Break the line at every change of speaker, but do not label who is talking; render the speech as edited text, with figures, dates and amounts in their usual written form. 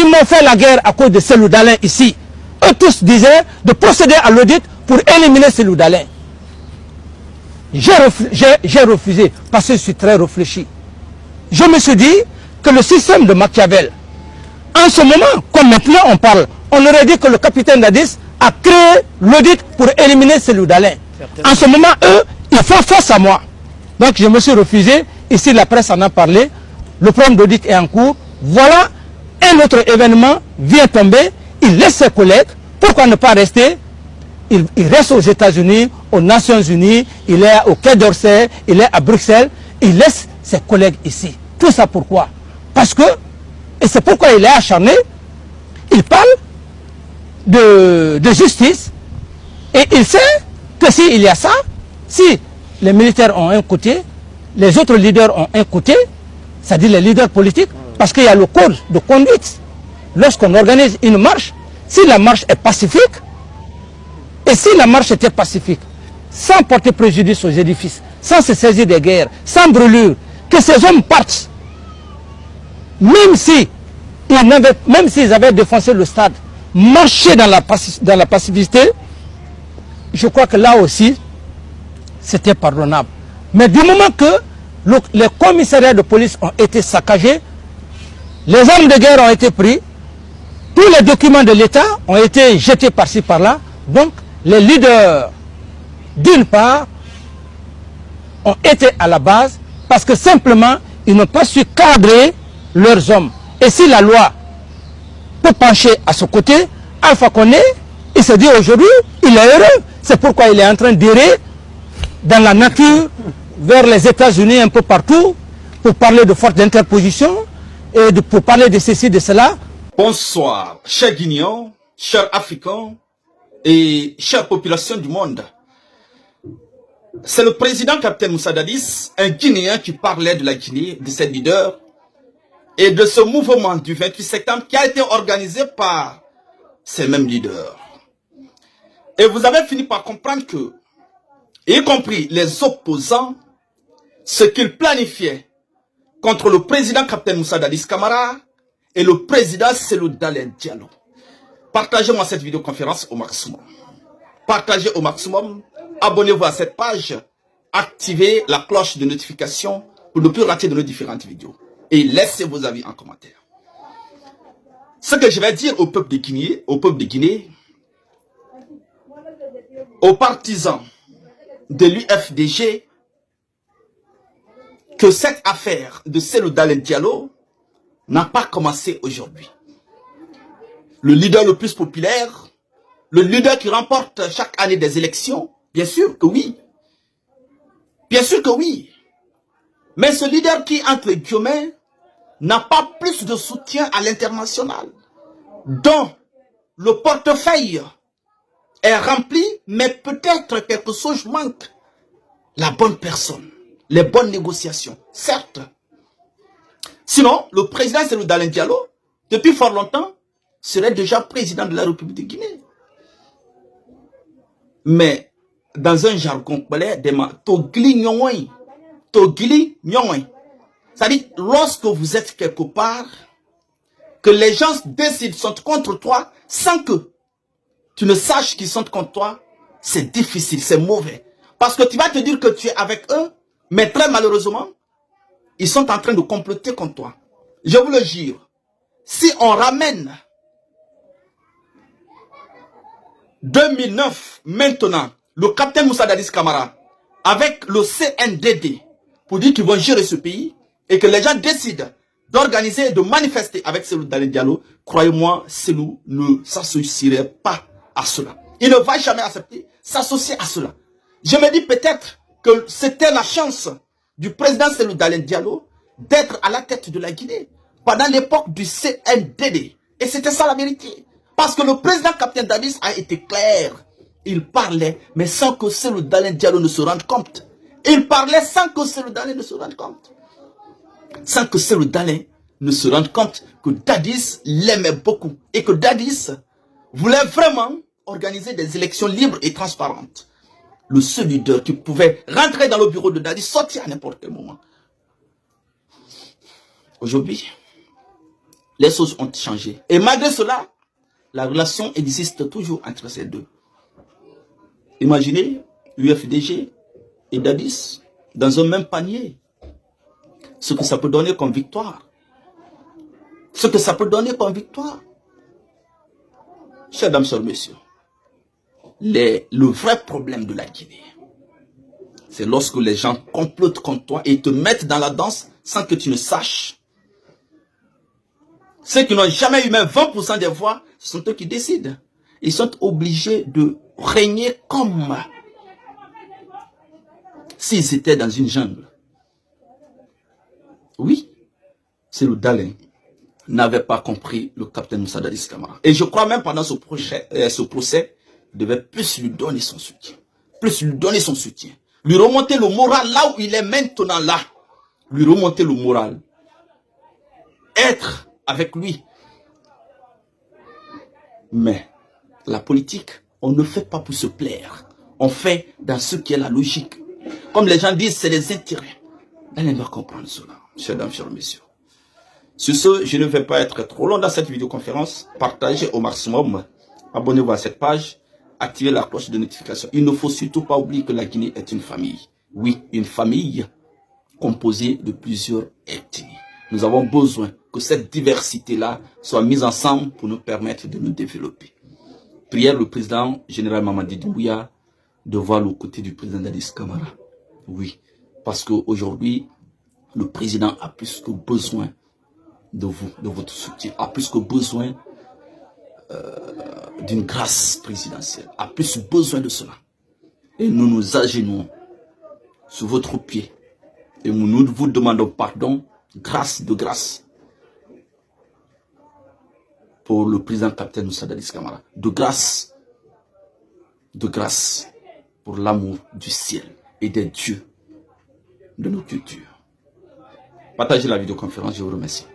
ils m'ont fait la guerre à cause de Cellou Dalein ici. Eux tous disaient de procéder à l'audit pour éliminer Cellou Dalein. J'ai refusé parce que je suis très réfléchi. Je me suis dit que le système de Machiavel, en ce moment, comme maintenant on parle, on aurait dit que le capitaine Dadis a créé l'audit pour éliminer Cellou Dalein. En ce moment, eux, ils font face à moi. Donc je me suis refusé. Ici, la presse en a parlé. Le programme d'audit est en cours. Voilà, un autre événement vient tomber. Il laisse ses collègues. Pourquoi ne pas rester? Il reste aux États-Unis, aux Nations Unies, il est au Quai d'Orsay, il est à Bruxelles. Il laisse ses collègues ici. Tout ça pourquoi? Parce que, et c'est pourquoi il est acharné, il parle de justice et il sait que s'il y a ça, si les militaires ont un côté, les autres leaders ont un côté, c'est-à-dire les leaders politiques, parce qu'il y a le code de conduite. Lorsqu'on organise une marche, si la marche est pacifique, et si la marche était pacifique, sans porter préjudice aux édifices, sans se saisir des guerres, sans brûlure, que ces hommes partent, même s'ils avaient défoncé le stade, marcher dans la pacificité, je crois que là aussi, c'était pardonnable. Mais du moment que les commissariats de police ont été saccagés, les armes de guerre ont été prises, tous les documents de l'État ont été jetés par-ci par-là, donc les leaders, d'une part, ont été à la base parce que simplement, ils n'ont pas su cadrer leurs hommes. Et si la loi peut pencher à ce côté, Alpha Condé, il se dit aujourd'hui, il est heureux. C'est pourquoi il est en train d'errer dans la nature, vers les États-Unis, un peu partout, pour parler de force d'interposition, et pour parler de ceci, de cela.
Bonsoir, chers Guinéens, chers Africains et chères populations du monde. C'est le président Capitaine Moussa Dadis, un Guinéen qui parlait de la Guinée, de ses leaders, et de ce mouvement du 28 septembre qui a été organisé par ces mêmes leaders. Et vous avez fini par comprendre que, y compris les opposants, ce qu'ils planifiaient contre le président Capitaine Moussa Dadis Camara et le président Cellou Dalein Diallo. Partagez-moi cette vidéoconférence au maximum. Partagez au maximum. Abonnez-vous à cette page. Activez la cloche de notification pour ne plus rater de nos différentes vidéos. Et laissez vos avis en commentaire. Ce que je vais dire au peuple de Guinée, aux partisans de l'UFDG, que cette affaire de Cellou Dalein Diallo n'a pas commencé aujourd'hui. Le leader le plus populaire, le leader qui remporte chaque année des élections, bien sûr que oui. Bien sûr que oui. Mais ce leader qui, entre guillemets, n'a pas plus de soutien à l'international, dont le portefeuille est rempli, mais peut-être quelque chose manque. La bonne personne, les bonnes négociations, certes. Sinon, le président Cellou Dalein Diallo, depuis fort longtemps, serait déjà président de la République de Guinée. Mais, dans un jargon polais, Togili Nyongwen, Togili Nyongwen. C'est-à-dire, lorsque vous êtes quelque part, que les gens décident, sont contre toi, sans que tu ne saches qu'ils sont contre toi, c'est difficile, c'est mauvais. Parce que tu vas te dire que tu es avec eux, mais très malheureusement, ils sont en train de comploter contre toi. Je vous le jure, si on ramène 2009, maintenant, le capitaine Moussa Dadis Camara, avec le CNDD, pour dire qu'ils vont gérer ce pays, et que les gens décident d'organiser, de manifester avec Cellou Dalein Diallo, croyez-moi, Cellou ne s'associerait pas à cela. Il ne va jamais accepter s'associer à cela. Je me dis peut-être que c'était la chance du président Cellou Dalein Diallo d'être à la tête de la Guinée pendant l'époque du CNDD. Et c'était ça la vérité. Parce que le président Capitaine Dadis a été clair. Il parlait, mais sans que Cellou Dalein Diallo ne se rende compte. Il parlait sans que Cellou Dalein ne se rende compte. Sans que Cellou Dalein ne se rende compte que Dadis l'aimait beaucoup. Et que Dadis voulait vraiment organiser des élections libres et transparentes. Le seul leader qui pouvait rentrer dans le bureau de Dadis, sortir à n'importe quel moment. Aujourd'hui, les choses ont changé. Et malgré cela, la relation existe toujours entre ces deux. Imaginez UFDG et Dadis dans un même panier. Ce que ça peut donner comme victoire. Ce que ça peut donner comme victoire. Chers dames, chers messieurs, le vrai problème de la Guinée, c'est lorsque les gens complotent contre toi et te mettent dans la danse sans que tu ne saches. Ceux qui n'ont jamais eu même 20% des voix, ce sont eux qui décident. Ils sont obligés de régner comme s'ils étaient dans une jungle. Oui, c'est le Dalin n'avait pas compris le capitaine Moussa Dadis Camara. Et je crois même pendant ce procès, il devait plus lui donner son soutien. Plus lui donner son soutien. Lui remonter le moral là où il est maintenant là. Lui remonter le moral. Être avec lui. Mais la politique, on ne fait pas pour se plaire. On fait dans ce qui est la logique. Comme les gens disent, c'est les intérêts. Allez me comprendre cela, chers dames, chers messieurs. Sur ce, je ne vais pas être trop long dans cette vidéoconférence. Partagez au maximum. Abonnez-vous à cette page. Activez la cloche de notification. Il ne faut surtout pas oublier que la Guinée est une famille. Oui, une famille composée de plusieurs ethnies. Nous avons besoin que cette diversité-là soit mise ensemble pour nous permettre de nous développer. Prière le président général Mamadi Doumbouya de voir le côté du président Dadis Camara. Oui, parce qu'aujourd'hui, le président a plus que besoin de vous, de votre soutien, a plus que besoin d'une grâce présidentielle, a plus besoin de cela. Et nous nous agenouillons sur votre pied et nous vous demandons pardon, grâce de grâce, pour le président capitaine Moussa Dadis Camara, de grâce pour l'amour du ciel et des dieux de nos cultures. Partagez la vidéoconférence, je vous remercie.